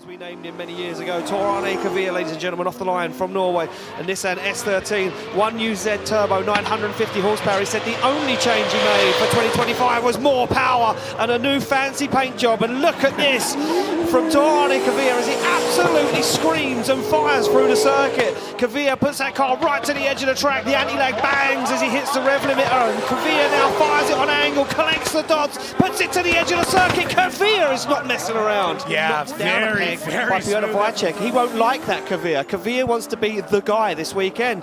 we named him many years ago. Tor Arne Kvia, ladies and gentlemen, off the line from Norway. A Nissan S13, 1UZ turbo, 950 horsepower. He said the only change he made for 2025 was more power and a new fancy paint job. And look at this from Tor Arne Kvia as he absolutely screams and fires through the circuit. Kvia puts that car right to the edge of the track. The anti-lag bangs as he hits the rev limiter. And Kvia now fires it on angle, collects the dots, puts it to the edge of the circuit. Kvia is not messing around. Yeah, very smooth. He won't like that, Kvia. Kvia wants to be the guy this weekend.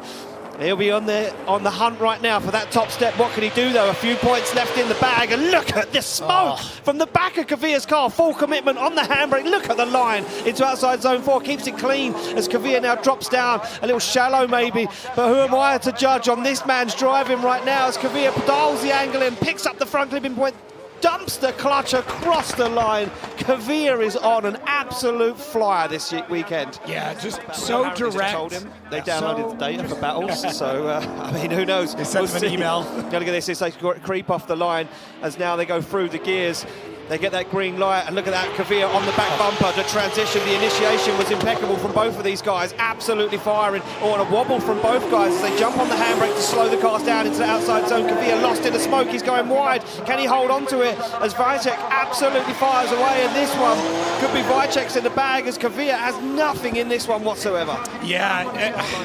He'll be on the hunt right now for that top step. What can he do though? A few points left in the bag, and look at the smoke from the back of Kvia's car. Full commitment on the handbrake. Look at the line into outside zone 4. Keeps it clean as Kvia now drops down a little shallow maybe. But who am I to judge on this man's driving right now as Kvia dials the angle in, picks up the front clipping point, dumps the clutch across the line. Kvia is on an absolute flyer this weekend. Yeah, just so direct. Told him they downloaded the data for battles, so I mean, who knows? They sent him an email. Gotta get this. They creep off the line as now they go through the gears. They get that green light, and look at that, Kvia on the back bumper. The transition, the initiation was impeccable from both of these guys. Absolutely firing. On a wobble from both guys as they jump on the handbrake to slow the cars down into the outside zone. Kvia lost in the smoke. He's going wide. Can he hold on to it as Vicek absolutely fires away? And this one could be Vicek's in the bag as Kvia has nothing in this one whatsoever. Yeah,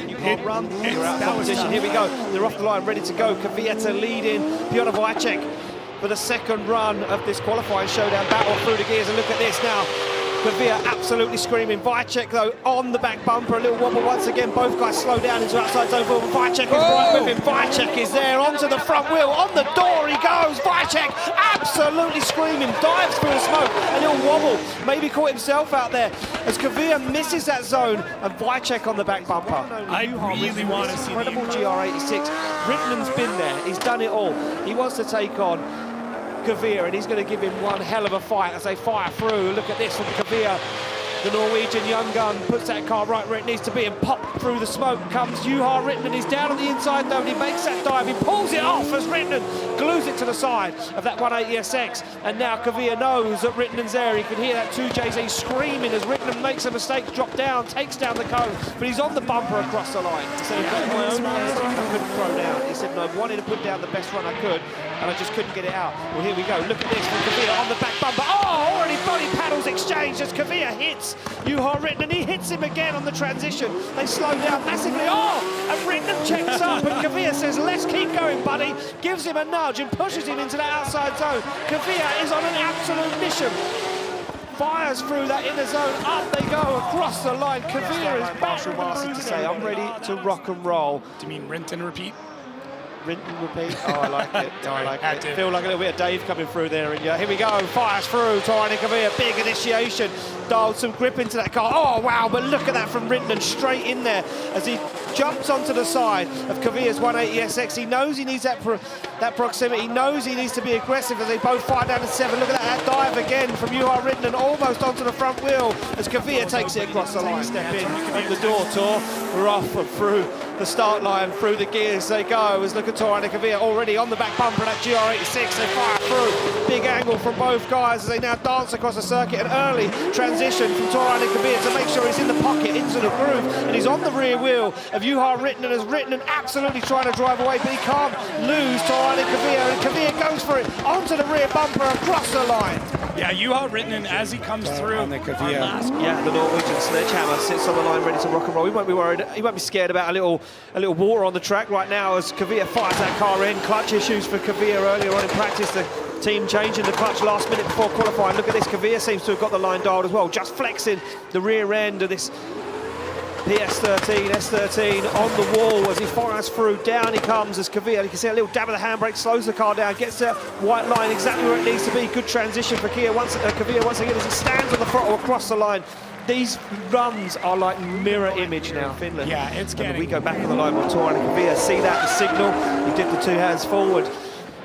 you can't run. You're out of competition. Here we go. They're off the line, ready to go. Kvia to lead in. Piotr Vicek for the second run of this qualifying showdown battle through the gears. And look at this now. Kvia absolutely screaming. Vicek though on the back bumper, a little wobble once again. Both guys slow down into outside zone 4. Vicek is right with him. Vicek is there onto the front wheel. On the door he goes. Vicek absolutely screaming. Dives through the smoke. A little wobble. Maybe caught himself out there as Kvia misses that zone. And Vicek on the back bumper. I really want to see incredible GR86. Rittenen's been there. He's done it all. He wants to take on Kvia, and he's going to give him one hell of a fight as they fire through. Look at this from Kvia. The Norwegian young gun puts that car right where it needs to be and pop through the smoke comes Juha Rittenen. He's down on the inside though, and he makes that dive. He pulls it off as Rittenen glues it to the side of that 180SX. And now Kvia knows that Rittenen's there. He can hear that 2JZ screaming as Rittenen makes a mistake, drop down, takes down the cone, but he's on the bumper across the line. He said, my own I couldn't throw down. He said, no, I wanted to put down the best run I could, and I just couldn't get it out. Well, here we go. Look at this from Kvia on the back bumper. Oh, already body paddles exchanged as Kvia hits Juha Rittenen. He hits him again on the transition. They slow down massively. Oh, and Rittenen checks up, and Kvia says, let's keep going, buddy. Gives him a nudge and pushes him into that outside zone. Kvia is on an absolute mission. Fires through that inner zone. Up they go across the line. Kvia is back. To say, I'm ready to rock and roll. Do you mean rinse and repeat? Rinse and repeat. Oh, I like it. I like it. Feel like a little bit of Dave coming through there. And yeah, here we go. Fires through. Tor Arne Kvia, big initiation. Dialed some grip into that car. Oh, wow. But look at that from Rittenen straight in there as he jumps onto the side of Kvia's 180SX. He knows he needs that proximity. He knows he needs to be aggressive as they both fire down to 7. Look at that dive again from Juha Rittenen, almost onto the front wheel as Kvia takes it across the line. Step in at the door, Tor. We're off and through the start line, through the gears they go as look at Tor Arne Kvia already on the back bumper of that GR86. They fire through. Big angle from both guys as they now dance across the circuit. An early transition from Tor Arne Kvia to make sure he's in the pocket, into the groove, and he's on the rear wheel of Juha Rittenen as Rittenen absolutely trying to drive away, but he can't lose Tor Arne Kvia, and Kvia goes for it onto the rear bumper across the line. Yeah, Juha Rittenen as he comes through. Yeah, the Norwegian sledgehammer sits on the line ready to rock and roll. He won't be worried. He won't be scared about a little water on the track right now as Kvia fires that car in. Clutch issues for Kvia earlier on in practice. The team changing the clutch last minute before qualifying. Look at this. Kvia seems to have got the line dialed as well. Just flexing the rear end of this PS13, S13 on the wall as he fires through. Down he comes as Kvia, you can see a little dab of the handbrake, slows the car down, gets that white line exactly where it needs to be. Good transition for Kvia once again as he stands on the throttle across the line. These runs are like mirror image now, Finland. Yeah, it's getting... we go back on the line with Tor Arne Kvia. See that, the signal. He did the 2 hands forward.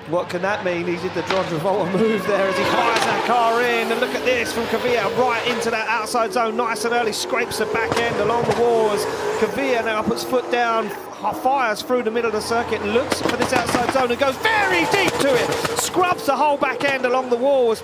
What can that mean? He did the John Travolta move there as he fires that car in. And look at this from Kvia, right into that outside zone. Nice and early, scrapes the back end along the wall as Kvia now puts foot down, fires through the middle of the circuit, looks for this outside zone and goes very deep to it. Scrubs the whole back end along the wall as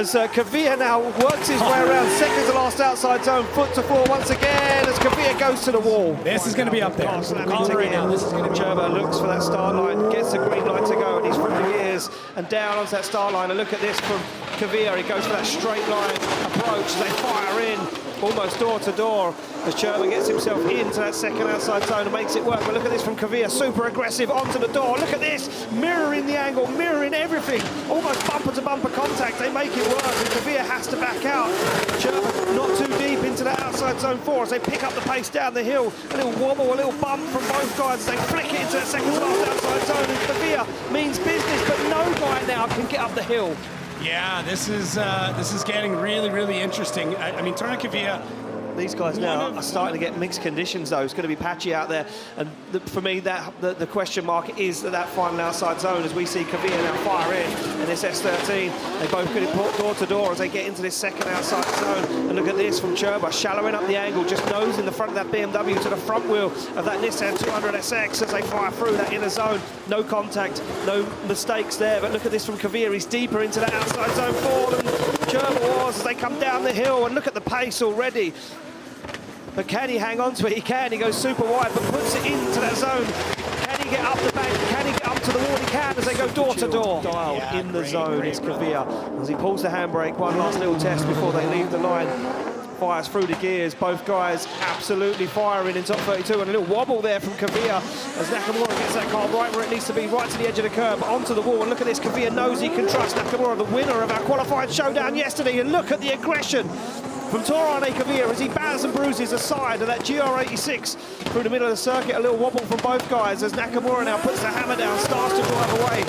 Kvia now works his way around second to last last outside zone, foot to floor once again as Kvia goes to the wall. This is going to be up there. Call it right now. This is going to be Cherba looks for that start line, gets the green light to go, and he's through the gears and down onto that start line. And look at this from Kvia. He goes for that straight line approach as they fire in, almost door to door, as Cherba gets himself into that second outside zone and makes it work. But look at this from Kvia, super aggressive onto the door. Look at this, mirroring the angle, mirroring everything, almost bumper to bumper contact. They make it work, and Kvia has to back out. Cherba not too deep into that outside zone 4 as they pick up the pace down the hill. A little wobble, a little bump from both guys as they flick it into that second to last outside zone, and Kvia means business, but no guy now can get up the hill. Yeah, this is getting really, really interesting. I mean, Tor Arne Kvia. These guys now are starting to get mixed conditions, though. It's going to be patchy out there, and for me, the question mark is that final outside zone as we see Kvia now fire in this S13. They both get it door to door as they get into this second outside zone. And look at this from Cherba, shallowing up the angle, just nosing the front of that BMW to the front wheel of that Nissan 200SX as they fire through that inner zone. No contact, no mistakes there. But look at this from Kvia. He's deeper into that outside zone 4 than Cherba was as they come down the hill. And look at the pace already. But can he hang on to it? He can. He goes super wide, but puts it into that zone. Can he get up the bank? Can he get up to the wall? He can as they go door to door. Dialed in the zone is Kvia. As he pulls the handbrake, one last little test before they leave the line. Fires through the gears. Both guys absolutely firing in top 32. And a little wobble there from Kvia as Nakamura gets that car right where it needs to be, right to the edge of the curb, onto the wall. And look at this. Kvia knows he can trust Nakamura, the winner of our qualifying showdown yesterday. And look at the aggression from Tor Arne Kvia as he batters and bruises aside of that GR86 through the middle of the circuit. A little wobble from both guys as Nakamura now puts the hammer down, starts to drive away.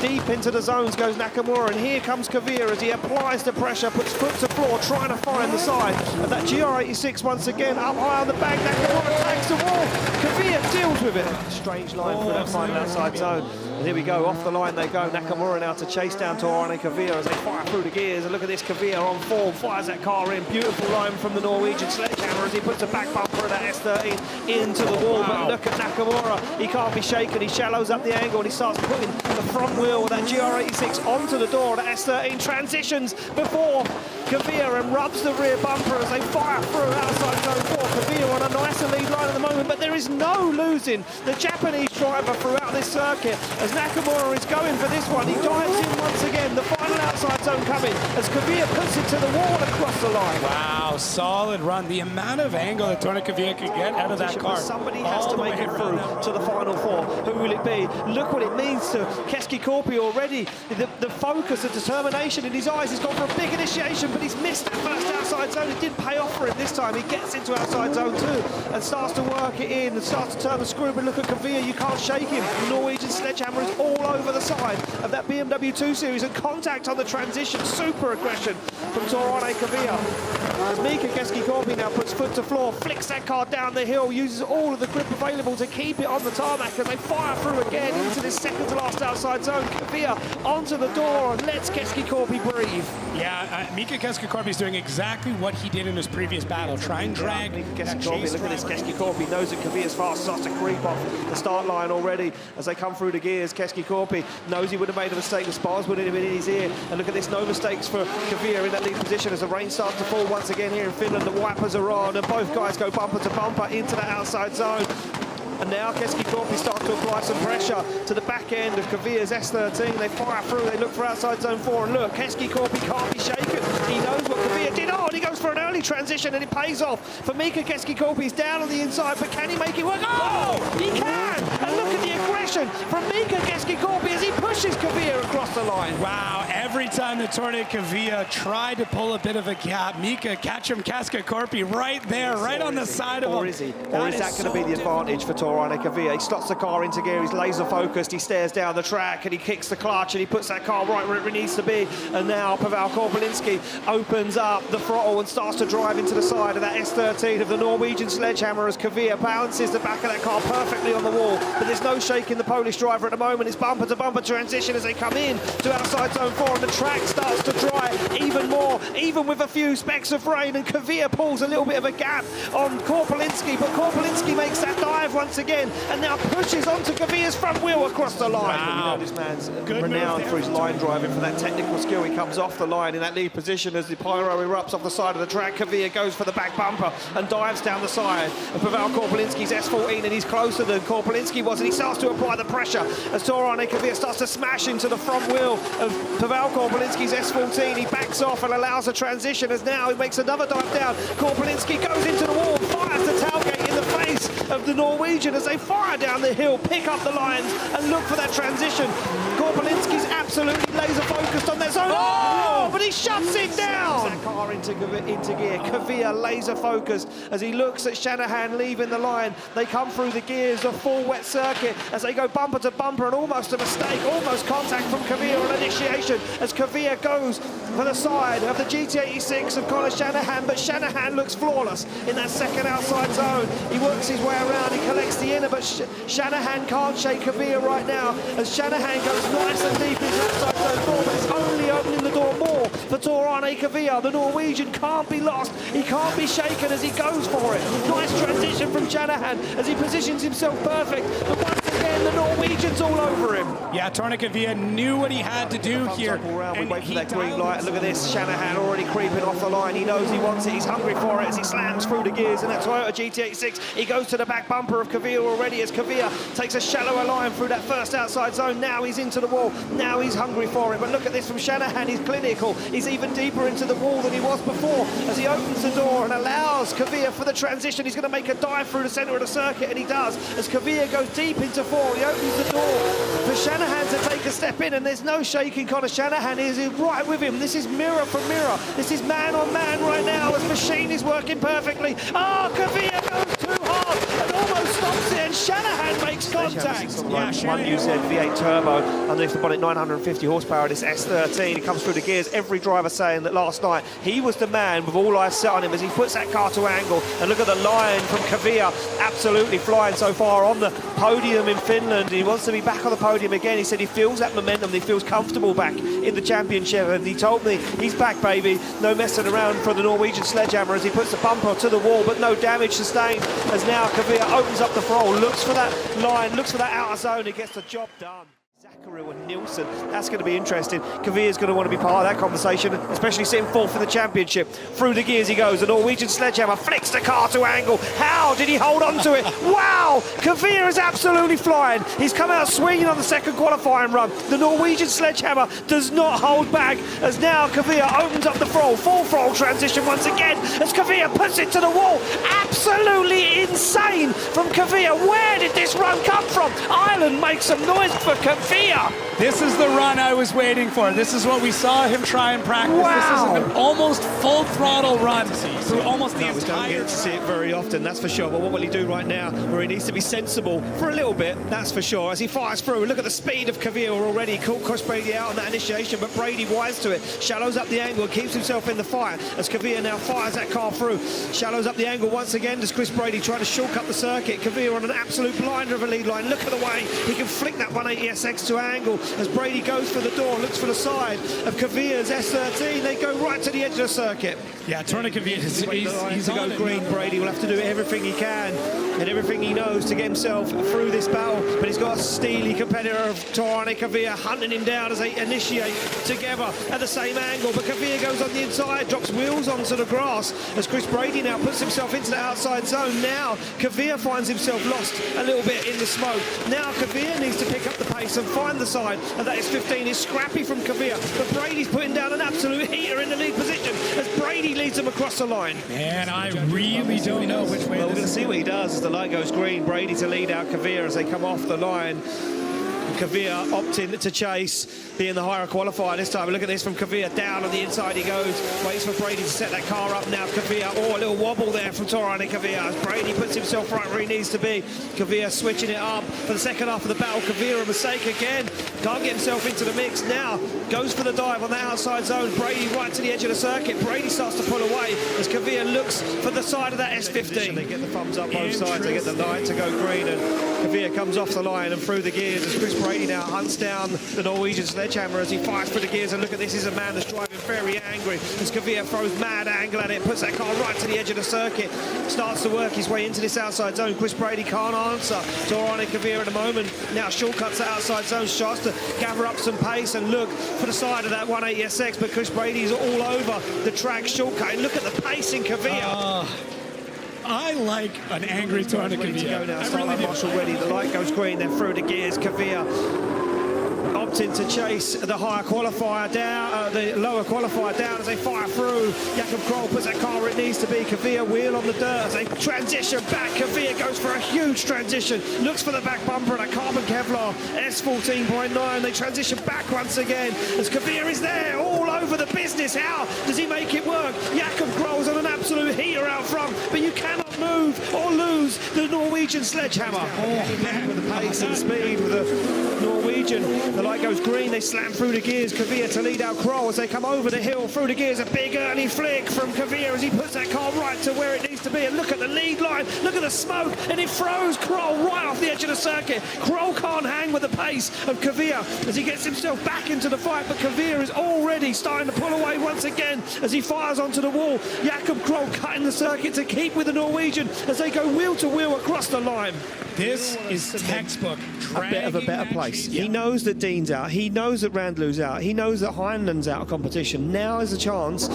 Deep into the zones goes Nakamura, and here comes Kvia as he applies the pressure, puts foot to floor, trying to find the side of that GR86 once again. Up high on the bank, Nakamura tags the wall. Kvia deals with it. Strange line for that final outside zone. And here we go, off the line they go. Nakamura now to chase down Tor Arne Kvia as they fire through the gears. And look at this, Kvia on form, fires that car in. Beautiful line from the Norwegian sledgehammer as he puts a back bumper of that S13 into the wall. But look at Nakamura, he can't be shaken. He shallows up the angle and he starts putting the front wheel of that GR86 onto the door. The S13 transitions before Kvia and rubs the rear bumper as they fire through outside zone 4. Kvia on a nice lead line at the moment, but there is no losing the Japanese driver throughout this circuit as Nakamura is going for this one. He dives in once again, the final outside zone coming as Kvia puts it to the wall across the line. Wow, solid run. The amount of angle that Tor Arne Kvia could get out of that car. Somebody has to make it through to the final 4. Who will it be? Look what it means to Keski Korpi already. The focus, the determination in his eyes. He's gone for a big initiation, but he's missed that first outside zone. It did pay off for him this time. He gets into outside zone 2 and starts to work it in and starts to turn the screw. But look at Kvia, you can't shake him. The Norwegian sledgehammer is all over the side of that BMW 2 Series and contact on the transition. Super aggression from Tor Arne Kvia. As Mika Keski Korpi now puts foot to floor, flicks that car down the hill, uses all of the grip available to keep it on the tarmac as they fire through again into this second to last outside zone. Kvia onto the door and lets Keski Korpi breathe. Yeah, Mika Keski Korpi is doing exactly what he did in his previous battle. Try and drag that chase. Look at this, Keski Korpi knows that Kvia's fast, starts to creep off the start line already as they come through the gears. Keski Korpi knows he would have made a mistake, the spars would have been in his ear. And look at this, no mistakes for Kvia in that lead position as the rain starts to fall once again here in Finland. The wipers are on and both guys go bumper to bumper into that outside zone. And now Keski Korpi starts to apply some pressure to the back end of Kvia's S13. They fire through, they look for outside zone 4, and look, Keski Korpi can't be shaken. He knows what Kvia did. Oh, and he goes for an early transition, and it pays off for Mika Keski Korpi. He's down on the inside, but can he make it work? Oh, he can! And look at the aggression from Mika Keski Korpi as he pushes Kvia across the line. Wow, every time that Tor Arne Kvia tried to pull a bit of a gap, Mika catch him, Keski Korpi right there, right on the side of him. Or is he? Or is that going to be the advantage for Tor Arne Kvia? He slots the car into gear, he's laser focused, he stares down the track and he kicks the clutch and he puts that car right where it needs to be. And now Pavel Korpelinski opens up the throttle and starts to drive into the side of that S13 of the Norwegian sledgehammer as Kvia bounces the back of that car perfectly on the wall but there's no shake in the Polish driver at the moment. It's bumper-to-bumper transition as they come in to outside zone 4, and the track starts to dry even more, even with a few specks of rain, and Kvia pulls a little bit of a gap on Korpolinski, but Korpolinski makes that dive once again and now pushes onto Kvia's front wheel across the line. Wow. You know, this man's renowned for his line driving, for that technical skill. He comes off the line in that lead position as the pyro erupts off the side of the track. Kvia goes for the back bumper and dives down the side of Pavel Korpolinski's S14, and he's closer than Korpolinski was, and he starts to apply the pressure as Tor Arne Kvia starts to smash into the front wheel of Pavel Korpolinski's S14. He backs off and allows a transition as now he makes another dive down. Korpolinski goes into the wall, fires the tailgate in the face of the Norwegian as they fire down the hill, pick up the lines and look for that transition. Korpolinski's absolutely laser focused on that zone. Oh, but he shuts it down. That car into gear. Kvia laser focused as he looks at Shanahan leaving the line. They come through the gears of full wet circuit as they go bumper to bumper, and almost a mistake, almost contact from Kvia on initiation as Kvia goes for the side of the GT86 of Conor Shanahan, but Shanahan looks flawless in that second outside zone. He works his way around, he collects the inner, but Shanahan can't shake Kvia right now as Shanahan goes nice and deep into outside zone 4, but it's only opening the door more for Tor Arne Kvia. The Norwegian can't be lost, he can't be shaken as he goes for it. Nice transition from Shanahan as he positions himself perfect, but once again the Norwegian's all over him. Yeah, Tor Arne Kvia knew what he had to do here. We wait for that green light. Look at this, Shanahan already creeping off the line. He knows he wants it, he's hungry for it as he slams through the gears in that Toyota GT86. He goes to the back bumper of Kvia already as Kvia takes a shallower line through that first outside zone. Now he's into the wall, now he's hungry for it. But look at this from Shanahan, he's clinical. He's even deeper into the wall than he was before as he opens the door and allows Kvia for the transition. He's going to make a dive through the centre of the circuit, and he does as Kvia goes deep into 4. He opens the door for Shanahan to take a step in, and there's no shaking Conor Shanahan. He's right with him. This is mirror for mirror. This is man on man right now as machine is working perfectly. Oh, Kvia goes too hard and almost stops it, and Shanahan makes contact. One UZ V8 turbo underneath the bonnet, 950 horsepower. This S13, he comes through the gears. Every driver saying that last night he was the man with all eyes set on him as he puts that car to angle. And look at the line from Kvia, absolutely flying so far on the podium in Finland. He wants to be back on the podium again. He said he feels that momentum, he feels comfortable back in the championship, and he told me he's back, baby. No messing around for the Norwegian sledgehammer as he puts the bumper to the wall, but no damage sustained as now Kvia opens up the throttle, looks for that line, looks for that outer zone, and gets the job done. Zachariah and Nielsen, that's going to be interesting. Kvia's going to want to be part of that conversation, especially sitting fourth in the championship. Through the gears he goes. The Norwegian sledgehammer flicks the car to angle. How did he hold on to it? Wow! Kvia is absolutely flying. He's come out swinging on the second qualifying run. The Norwegian sledgehammer does not hold back as now Kvia opens up the throttle. Full throttle transition once again as Kvia puts it to the wall. Absolutely insane from Kvia. Where did this run come from? Ireland makes some noise for Kvia. This is the run I was waiting for. This is what we saw him try and practice. Wow. This is an almost full throttle run through almost the We don't entire get to see it very often, that's for sure. But what will he do right now, where he needs to be sensible for a little bit, that's for sure. As he fires through, look at the speed of Kvia already. Caught Chris Brady out on that initiation, but Brady wise to it. Shallows up the angle, keeps himself in the fight as Kvia now fires that car through. Shallows up the angle once again as Chris Brady trying to shortcut the circuit. Kvia on an absolute blinder of a lead line. Look at the way he can flick that 180SX to angle as Brady goes for the door, looks for the side of Kvia's S13. They go right to the edge of the circuit. Yeah, Tor Arne Kvia, he's to on go it green. now. Brady will have to do everything he can and everything he knows to get himself through this battle, but he's got a steely competitor of Tor Arne Kvia hunting him down as they initiate together at the same angle, but Kvia goes on the inside, drops wheels onto the grass as Chris Brady now puts himself into the outside zone. Now Kvia finds himself lost a little bit in the smoke. Now Kvia needs to pick up the pace and find the side, and that is 15 is scrappy from Kvia, but Brady's putting down an absolute heater in the lead position as Brady leads him across the line. And I really don't know which way Well, we're this going to see what he does as the light goes green. Brady to lead out Kvia as they come off the line. Kvia opting to chase, being the higher qualifier this time. Look at this from Kvia, down on the inside he goes, waits for Brady to set that car up now. Kvia, oh, a little wobble there from Tor Arne Kvia as Brady puts himself right where he needs to be. Kvia switching it up for the second half of the battle. Kvia a mistake again, can't get himself into the mix now, goes for the dive on the outside zone. Brady right to the edge of the circuit. Brady starts to pull away as Kvia looks for the side of that S15. They get the thumbs up both sides, they get the light to go green, and Kvia comes off the line and through the gears as Chris Brady now hunts down the Norwegian sledgehammer as he fires through the gears. And look at this, he's a man that's driving very angry as Kvia throws mad angle at it, puts that car right to the edge of the circuit, starts to work his way into this outside zone. Chris Brady can't answer Tor Arne Kvia at the moment. Now shortcuts the outside zone, starts to gather up some pace and look for the side of that 180SX, but Chris Brady's all over the track shortcutting. Look at the pace in Kvia. I like an angry Tor Arne Kvia. Marshall ready, the light goes green, then through the gears. Kvia opting to chase the higher qualifier down, the lower qualifier down as they fire through. Jakob Kroll puts that car where it needs to be. Kvia wheel on the dirt as they transition back. Kvia goes for a huge transition, looks for the back bumper and a carbon Kevlar S14.9. They transition back once again as Kvia is there all over the business. How does he make it work? Jakob Kroll's on an absolute heater out front, but you cannot move or lose the Norwegian sledgehammer. With the pace and speed with the Norwegian. The light goes green, they slam through the gears. Kvia to lead out Kroll as they come over the hill through the gears. A big early flick from Kvia as he puts that car right to where it needs to be. And look at the lead line, look at the smoke, and it throws Kroll right off the edge of the circuit. Kroll can't hang with the pace of Kvia as he gets himself back into the fight, but Kvia is already starting to pull away once again as he fires onto the wall. Jakob Kroll cutting the circuit to keep with the Norwegian as they go wheel to wheel across the line. This is textbook. A bit of a better place. Yeah. He knows that Dean's out. He knows that Randlew's out. He knows that Heinen's out of competition. Now is a chance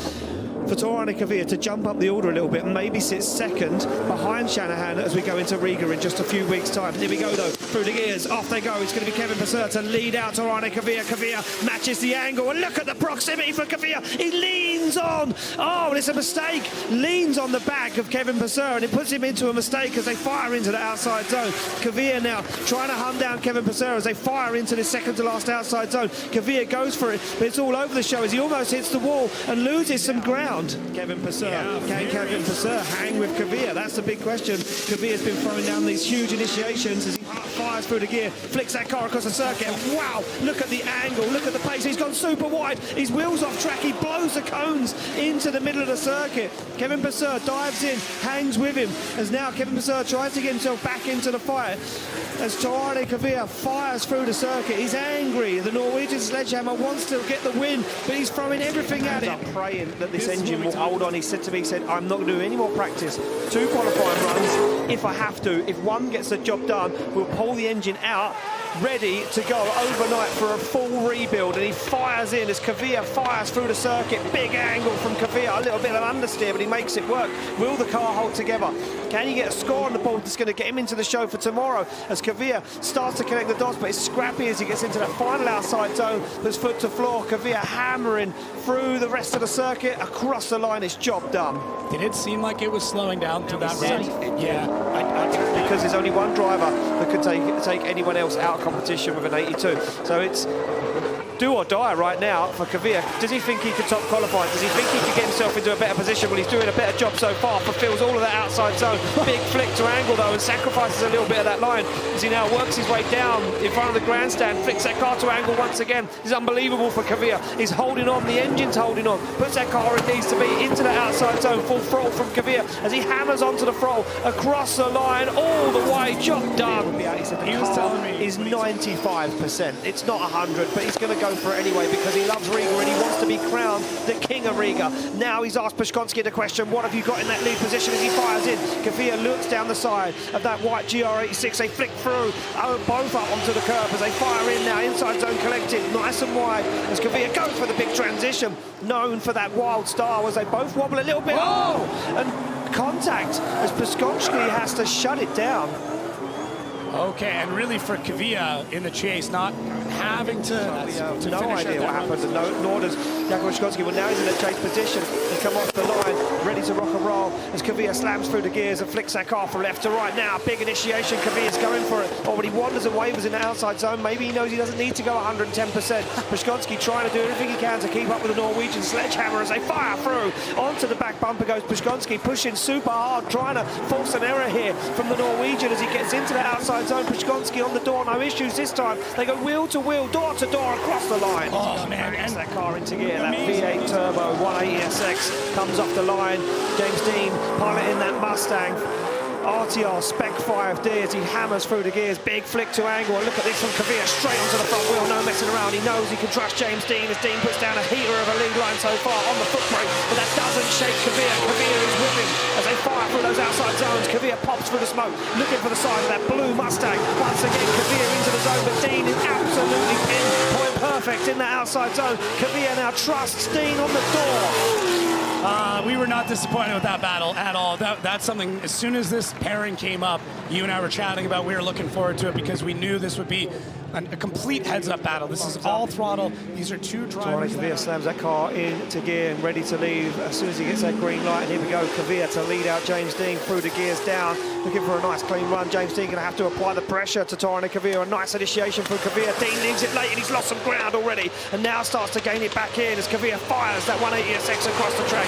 for Tor Arne Kvia to jump up the order a little bit and maybe sit second behind Shanahan as we go into Riga in just a few weeks' time. Here we go, though. Through the gears. Off they go. It's going to be Kevin Purser to lead out Tor Arne Kvia. Kvia matches the angle. And look at the proximity for Kvia. He leans on. Oh, and it's a mistake. Leans on the back of Kevin Purser, and it puts him into a mistake as they fire into the outside zone. Kvia now trying to hunt down Kevin Purser as they fire into the second to last outside zone. Kvia goes for it, but it's all over the show as he almost hits the wall and loses some ground. Kevin Purser. Can Kevin Purser hang with Kvia? That's the big question. Kvia's been throwing down these huge initiations as he fires through the gear, flicks that car across the circuit. And wow, look at the angle, look at the pace. He's gone super wide. His wheels off track. He blows the cones into the middle of the circuit. Kevin Purser dives in, hangs with him, as now Kevin Purser tries to get himself back into the fight. As Tor Arne Kvia fires through the circuit, he's angry. The Norwegian sledgehammer wants to get the win, but he's throwing everything at it. I'm praying that this engine will hold on. He said to me, I'm not going to do any more practice. 2 qualifying runs if I have to. If one gets the job done, we'll pull the engine out, ready to go overnight for a full rebuild. And he fires in as Kvia fires through the circuit. Big angle from Kvia, a little bit of understeer, but he makes it work. Will the car hold together? Can he get a score on the board that's going to get him into the show for tomorrow? As Kvia starts to connect the dots, but it's scrappy as he gets into that final outside zone. Puts foot to floor. Kvia hammering through the rest of the circuit across the line. It's job done. Did it seem like it was slowing down to that run? Yeah, because there's only one driver that could take anyone else out of competition with an 82. So it's do or die right now for Kvia. Does he think he could top qualify? Does he think he could get himself into a better position? Well, he's doing a better job so far, fulfills all of that outside zone. Big flick to angle, though, and sacrifices a little bit of that line as he now works his way down in front of the grandstand, flicks that car to angle once again. It's unbelievable for Kvia. He's holding on, the engine's holding on, puts that car where it needs to be, into the outside zone, full throttle from Kvia as he hammers onto the throttle, across the line, all the way, job done. He was telling me is 95%. It's not 100, but he's going to go for it anyway because he loves Riga and he wants to be crowned the king of Riga. Now he's asked Pushkonski the question, what have you got in that lead position as he fires in? Kvia looks down the side of that white GR86. They flick through, both up onto the curb as they fire in now. Inside zone collected, nice and wide as Kvia goes for the big transition. Known for that wild style as they both wobble a little bit. Oh! And contact as Pushkonski has to shut it down. Okay, and really for Kvia in the chase, not having to no finish idea at what that happened, and nor does Jakub Brzezowski. Well, now he's in a chase position. He's come off the line, ready to rock and roll as Kvia slams through the gears and flicks that car from left to right. Now, big initiation. Kvia's going for it. Oh, but he wanders and wavers in the outside zone. Maybe he knows he doesn't need to go 110%. Brzezowski trying to do everything he can to keep up with the Norwegian sledgehammer as they fire through. Onto the back bumper goes Brzezowski, pushing super hard, trying to force an error here from the Norwegian as he gets into the outside zone. Brzezowski on the door, no issues this time. They go wheel to wheel, door to door across the line. Oh, man. And that car into gear. That V8 Turbo 180SX comes off the line. James Dean piloting that Mustang. RTR Spec 5D as he hammers through the gears. Big flick to angle. Look at this from Kvia, straight onto the front wheel, no messing around. He knows he can trust James Dean as Dean puts down a heater of a lead line so far on the foot brake, but that doesn't shake Kvia. Kvia is whipping as they fire through those outside zones. Kvia pops through the smoke, looking for the side of that blue Mustang. Once again, Kvia into the zone, but Dean is absolutely pinpoint perfect in that outside zone. Kvia now trusts Dean on the door. We were not disappointed with that battle at all. That's something, as soon as this pairing came up, you and I were chatting about, we were looking forward to it because we knew this would be a complete heads-up battle. This is all throttle. These are two drivers. Kvia slams that car into gear and ready to leave as soon as he gets that green light. And here we go, Kvia to lead out James Dean through the gears down, looking for a nice clean run. James Dean going to have to apply the pressure to Tor Arne Kvia. A nice initiation from Kvia. Dean leaves it late and he's lost some ground already, and now starts to gain it back in as Kvia fires that 180SX across the track.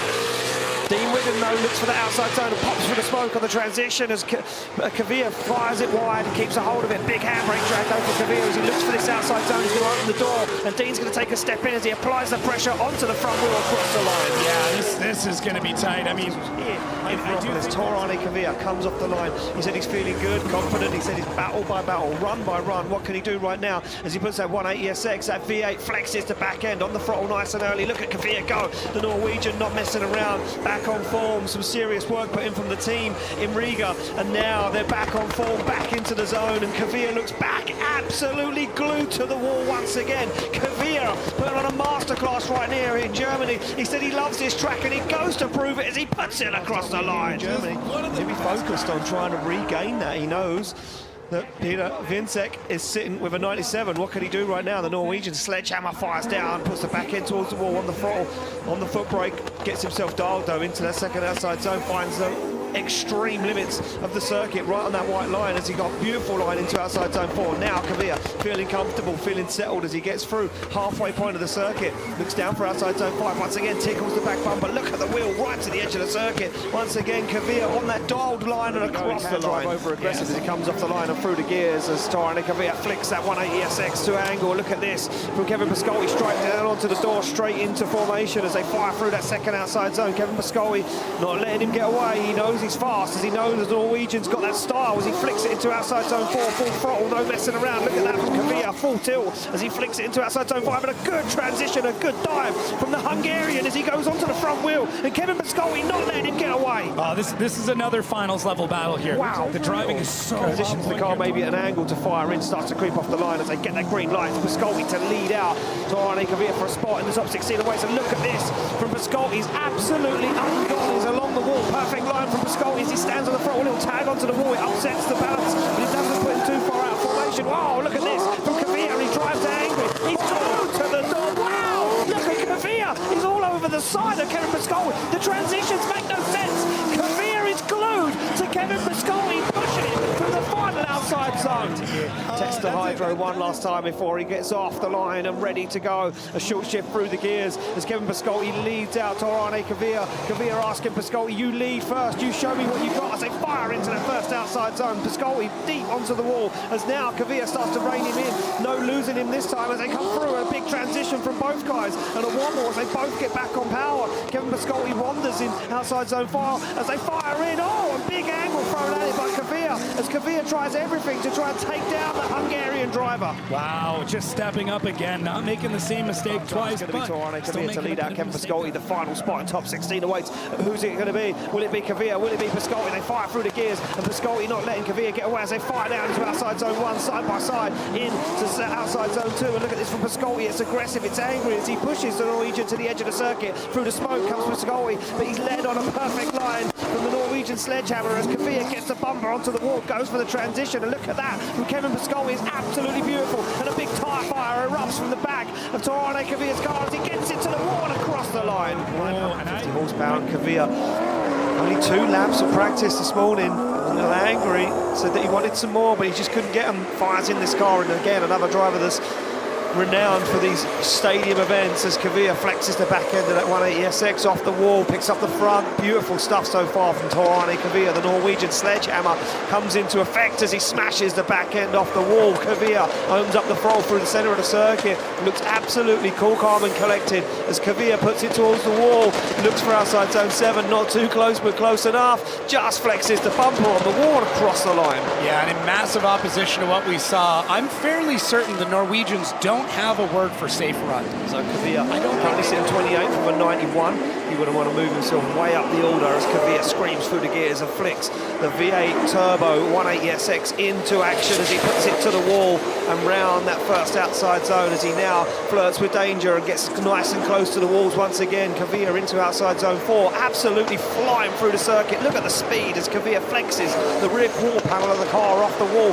Dean with him though, looks for the outside zone and pops through the smoke on the transition as Kvia fires it wide and keeps a hold of it. Big handbrake drag though for Kvia as he looks for this outside zone. He's going to open the door and Dean's going to take a step in as he applies the pressure onto the front wheel across the line. Yeah, this is going to be tight. I mean, I do this. Tor Arne Kvia comes off the line. He said he's feeling good, confident. He said he's battle by battle, run by run. What can he do right now as he puts that 180SX, that V8 flexes to back end on the throttle nice and early. Look at Kvia go. The Norwegian not messing around, back on form. Some serious work put in from the team in Riga, and now they're back on form, back into the zone, and Kvia looks back absolutely glued to the wall once again. Kvia putting on a masterclass right here in Germany. He said he loves this track and he goes to prove it as he puts it across the line. Germany, he'll be focused on trying to regain that. He knows that Peter Vincek is sitting with a 97. What can he do right now? The Norwegian sledgehammer fires down, puts the back end towards the wall on the throttle, on the foot brake, gets himself dialed though into that second outside zone, finds the extreme limits of the circuit right on that white line as he got a beautiful line into outside zone 4. Now Kvia feeling comfortable, feeling settled as he gets through halfway point of the circuit, looks down for outside zone 5, once again tickles the back bumper. Look at the wheel right to the edge of the circuit. Once again Kvia on that dialed line and across the line. Over aggressive as he comes off the line and through the gears as Tor Arne Kvia flicks that 180SX to angle. Look at this from Kevin Brzezowski, straight down onto the door, straight into formation as they fire through that second outside zone. Kevin Brzezowski not letting him get away. He knows he's fast, as he knows the Norwegian's got that style as he flicks it into outside zone 4, full throttle, no messing around. Look at that from Kvia, full tilt as he flicks it into outside zone 5, and a good transition, a good dive from the Hungarian as he goes onto the front wheel, and Kevin Brzezowski not letting him get away. This is another finals level battle here. Wow. The driving is so transitions the car maybe at an angle to fire in, starts to creep off the line as they get that green light for Brzezowski to lead out. Tor Arne Kvia for a spot in the top 16 away. So look at this from Brzezowski. He's absolutely undone. He's along the wall. Perfect line from Brzezowski as he stands on the front wheel, tag onto the wall. It upsets the balance, but he doesn't put him too far out of formation. Wow, look at this from Kvia. He drives angry. He's glued to the door. Wow, look at Kvia. He's all over the side of Kevin Brzezowski. The transitions make no sense. Kvia is glued to Kevin Brzezowski, pushing it through the final outside zone. Test the hydro one last time before he gets off the line and ready to go. A short shift through the gears as Kevin Brzezowski leads out Tor Arne Kvia. Kvia asking Brzezowski, you lead first, you show me what you got, as they fire into that first outside zone. Brzezowski deep onto the wall as now Kvia starts to rein him in. No losing him this time as they come through. A big transition from both guys and a wobble as they both get back on power. Kevin Brzezowski wanders in outside zone 4 as they fire in. Oh, a big angle thrown at it by Kvia as Kvia tries everything to try and take down the Hungarian driver. Wow, just stepping up again, not making the same mistake twice. It's going to be Tor Arne Kvia to lead out Kevin Brzezowski. The final spot in top 16 awaits. Who's it going to be? Will it be Kvia? Will it be Brzezowski? They fire through the gears and Brzezowski not letting Kvia get away as they fire down into outside zone 1, side by side into outside zone 2. And look at this from Brzezowski. It's aggressive, it's angry as he pushes the Norwegian to the edge of the circuit. Through the smoke comes Brzezowski, but he's led on a perfect line from the Norwegian Norwegian sledgehammer as Kvia gets the bumper onto the wall, goes for the transition, and look at that from Kevin Pascoli, is absolutely beautiful, and a big tyre fire erupts from the back of Tor Arne Kvia's car as he gets it to the wall and across the line. 150 horsepower and Kvia. Only 2 laps of practice this morning. A little angry, said that he wanted some more, but he just couldn't get them. Fires in this car, and again, another driver that's renowned for these stadium events as Kvia flexes the back end of that 180SX off the wall, picks up the front. Beautiful stuff so far from Tor Arne Kvia. The Norwegian sledgehammer comes into effect as he smashes the back end off the wall. Kvia opens up the throttle through the centre of the circuit. Looks absolutely cool, calm and collected as Kvia puts it towards the wall. Looks for outside zone 7, not too close but close enough. Just flexes the bumper on the wall and across the line. Yeah, and in massive opposition to what we saw, I'm fairly certain the Norwegians don't have a word for safe run. So Kvia, I don't currently sitting 28th from a 91. He would want to move himself way up the order as Kvia screams through the gears and flicks the V8 Turbo 180SX into action as he puts it to the wall and round that first outside zone as he now flirts with danger and gets nice and close to the walls once again. Kvia into outside zone 4, absolutely flying through the circuit. Look at the speed as Kvia flexes the rear wall panel of the car off the wall.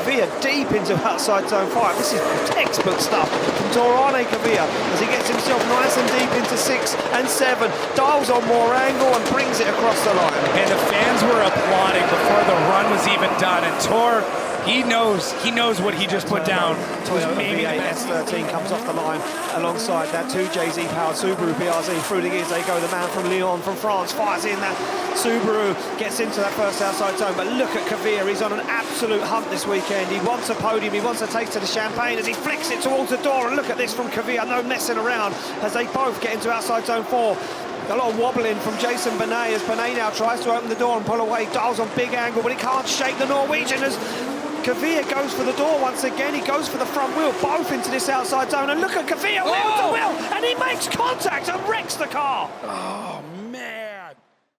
Kvia deep into outside zone 5. This is textbook stuff from Tor Arne Kvia as he gets himself nice and deep into 6 and 7, dials on more angle and brings it across the line. And the fans were applauding before the run was even done, and Tor, he knows what he just put down. Toyota V8 S13 comes off the line alongside that 2JZ powered Subaru BRZ. Through the gears they go. The man from Lyon, from France, fires in that Subaru, gets into that first outside zone. But look at Kvia, he's on an absolute hunt this weekend. He wants a podium, he wants a taste of the champagne as he flicks it towards the door. And look at this from Kvia, no messing around as they both get into outside zone 4. A lot of wobbling from Jason Benet as Benet now tries to open the door and pull away. Dials on big angle, but he can't shake the Norwegian as Kvia goes for the door once again. He goes for the front wheel, both into this outside zone. And look at Kvia, wheel to wheel, and he makes contact and wrecks the car.